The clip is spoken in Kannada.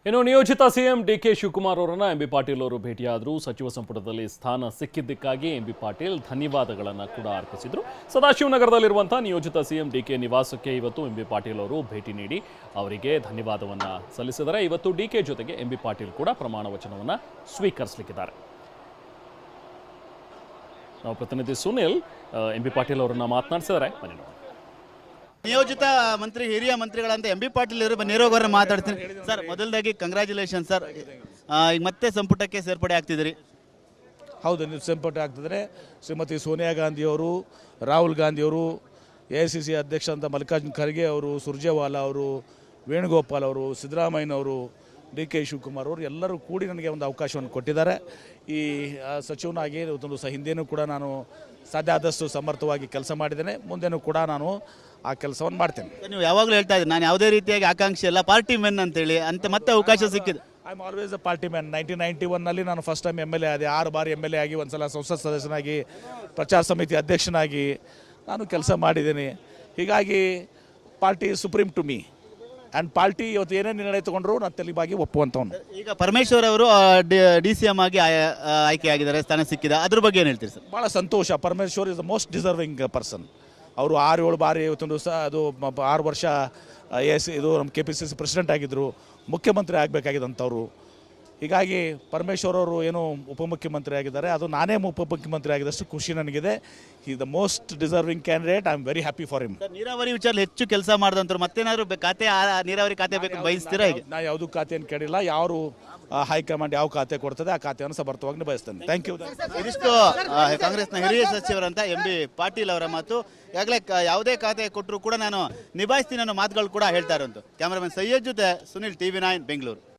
ಇನ್ನು ನಿಯೋಜಿತ ಸಿಎಂ ಡಿಕೆ ಶಿವಕುಮಾರ್ ಅವರನ್ನ ಎಂಬಿ ಪಾಟೀಲ್ ಅವರು ಭೇಟಿಯಾದರು. ಸಚಿವ ಸಂಪುಟದಲ್ಲಿ ಸ್ಥಾನ ಸಿಕ್ಕಿದ್ದಕ್ಕಾಗಿ ಎಂಬಿ ಪಾಟೀಲ್ ಧನ್ಯವಾದಗಳನ್ನು ಕೂಡ ಅರ್ಪಿಸಿದರು. ಸದಾಶಿವನಗರದಲ್ಲಿರುವಂತಹ ನಿಯೋಜಿತ ಸಿಎಂ ಡಿಕೆ ನಿವಾಸಕ್ಕೆ ಇವತ್ತು ಎಂಬಿ ಪಾಟೀಲ್ ಅವರು ಭೇಟಿ ನೀಡಿ ಅವರಿಗೆ ಧನ್ಯವಾದವನ್ನು ಸಲ್ಲಿಸಿದ್ದಾರೆ. ಇವತ್ತು ಡಿಕೆ ಜೊತೆಗೆ ಎಂಬಿ ಪಾಟೀಲ್ ಕೂಡ ಪ್ರಮಾಣ ವಚನವನ್ನು ಸ್ವೀಕರಿಸಲಿಕ್ಕಿದ್ದಾರೆ. ನಾವು ಪ್ರತಿನಿಧಿ ಸುನಿಲ್ ಎಂಬಿ ಪಾಟೀಲ್ ಅವರನ್ನ ಮಾತನಾಡಿಸಿದ್ದಾರೆ. ಬನ್ನಿ ನೋಡಿ. ನಿಯೋಜಿತ ಮಂತ್ರಿ ಹಿರಿಯ ಮಂತ್ರಿಗಳಂತ ಎಂಬಿ ಪಾಟೀಲ್ ಅವರು ನೇರವಾಗಿ ಮಾತಾಡ್ತೀನಿ. ಸರ್, ಮೊದಲದಾಗಿ ಕಂಗ್ರ್ಯಾಚುಲೇಷನ್ ಸರ್. ಈಗ ಮತ್ತೆ ಸಂಪುಟಕ್ಕೆ ಸೇರ್ಪಡೆ ಆಗ್ತಿದ್ದೀರಿ. ಹೌದು, ನೀವು ಸಂಪುಟ ಆಗ್ತಿದ್ರೆ ಶ್ರೀಮತಿ ಸೋನಿಯಾ ಗಾಂಧಿಯವರು, ರಾಹುಲ್ ಗಾಂಧಿಯವರು, AICC ಅಧ್ಯಕ್ಷ ಅಂತ ಮಲ್ಲಿಕಾರ್ಜುನ್ ಖರ್ಗೆ ಅವರು, ಸುರ್ಜೇವಾಲಾ ಅವರು, ವೇಣುಗೋಪಾಲ್ ಅವರು, ಸಿದ್ದರಾಮಯ್ಯನವರು, DK ಶಿವಕುಮಾರ್ ಅವರು ಎಲ್ಲರೂ ಕೂಡಿ ನನಗೆ ಒಂದು ಅವಕಾಶವನ್ನು ಕೊಟ್ಟಿದ್ದಾರೆ. ಈ ಸಚಿವನಾಗಿ ಒಂದು ಹಿಂದೆಯೂ ಕೂಡ ನಾನು ಸಾಧ್ಯ ಆದಷ್ಟು ಸಮರ್ಥವಾಗಿ ಕೆಲಸ ಮಾಡಿದ್ದೇನೆ. ಮುಂದೆನೂ ಕೂಡ ನಾನು ಆ ಕೆಲಸವನ್ನು ಮಾಡ್ತೇನೆ. ನೀವು ಯಾವಾಗಲೂ ಹೇಳ್ತಾ ಇದ್ದೀನಿ, ನಾನು ಯಾವುದೇ ರೀತಿಯಾಗಿ ಆಕಾಂಕ್ಷಿ ಅಲ್ಲ, ಪಾರ್ಟಿ ಮೆನ್ ಅಂತೇಳಿ. ಅಂತ ಮತ್ತೆ ಅವಕಾಶ ಸಿಕ್ಕಿದೆ. I am always a party man. 1991ನಲ್ಲಿ ನಾನು ಫಸ್ಟ್ ಟೈಮ್ MLA ಆದೆ. 6 ಬಾರಿ MLA ಆಗಿ, ಒಂದು ಸಲ ಸಂಸತ್ ಸದಸ್ಯನಾಗಿ, ಪ್ರಚಾರ ಸಮಿತಿ ಅಧ್ಯಕ್ಷನಾಗಿ ನಾನು ಕೆಲಸ ಮಾಡಿದ್ದೀನಿ. ಹೀಗಾಗಿ party supreme to me. And party ಇವತ್ತು ಏನೇ ನಿರ್ಣಯ ತೊಗೊಂಡ್ರು ನಾನು ತೆಲಿಬಾಗಿ ಒಪ್ಪುವಂಥವ್ನು. ಈಗ ಪರಮೇಶ್ವರ್ ಅವರು DCM ಆಗಿ ಆಯ್ಕೆ ಆಗಿದ್ದಾರೆ, ಸ್ಥಾನ ಸಿಕ್ಕಿದೆ. ಅದ್ರ ಬಗ್ಗೆ ಏನು ಹೇಳ್ತೀರಿ ಸರ್? ಭಾಳ ಸಂತೋಷ. Parameshwar is the most deserving person. ಅವರು 6-7 ಬಾರಿ ಇವತ್ತೊಂದು ಅದು 6 ವರ್ಷ ಇದು ನಮ್ಮ KPCC ಪ್ರೆಸಿಡೆಂಟ್ ಆಗಿದ್ದರು, ಮುಖ್ಯಮಂತ್ರಿ ಆಗಬೇಕಾಗಿದ್ದಂಥವ್ರು. ಹೀಗಾಗಿ ಪರಮೇಶ್ವರ್ ಅವರು ಏನು ಉಪಮುಖ್ಯಮಂತ್ರಿ ಆಗಿದ್ದಾರೆ, ಅದು ನಾನೇ ಉಪಮುಖ್ಯಮಂತ್ರಿ ಆಗಿದಷ್ಟು ಖುಷಿ ನನಗಿದೆ. ಈ the most deserving candidate. I am very happy for him. ನೀರಾವರಿ ವಿಚಾರ ಹೆಚ್ಚು ಕೆಲಸ ಮಾಡಿದಂಥವ್ರು ಮತ್ತೇನಾದ್ರು ಖಾತೆ, ನೀರಾವರಿ ಖಾತೆ ಬೇಕು ಬಯಸ್ತೀರಾ? ಈಗ ನಾ ಯಾವುದೂ ಖಾತೆಯನ್ನು ಕೇಳಿಲ್ಲ. ಯಾರು ಹೈಕಮಾಂಡ್ ಯಾವ ಖಾತೆ ಕೊಡ್ತದೆ ಆ ಖಾತೆಯನ್ನು ಸಮರ್ಥವಾಗಿ ನಿಭಾಯಿಸ್ತೇನೆ. Thank you. ಇದಿಷ್ಟು ಕಾಂಗ್ರೆಸ್ನ ಹಿರಿಯ ಸಚಿವರಂತ MB ಪಾಟೀಲ್ ಅವರ ಮಾತು. ಈಗಾಗಲೇ ಯಾವುದೇ ಖಾತೆ ಕೊಟ್ಟರು ಕೂಡ ನಾನು ನಿಭಾಯಿಸ್ತೀನಿ ಅನ್ನೋ ಮಾತುಗಳು ಕೂಡ ಹೇಳ್ತಾ ಇರೋದು. ಕ್ಯಾಮರಾಮನ್ ಸೈಯದ್ ಜೊತೆ ಸುನಿಲ್, TV9 ಬೆಂಗಳೂರು.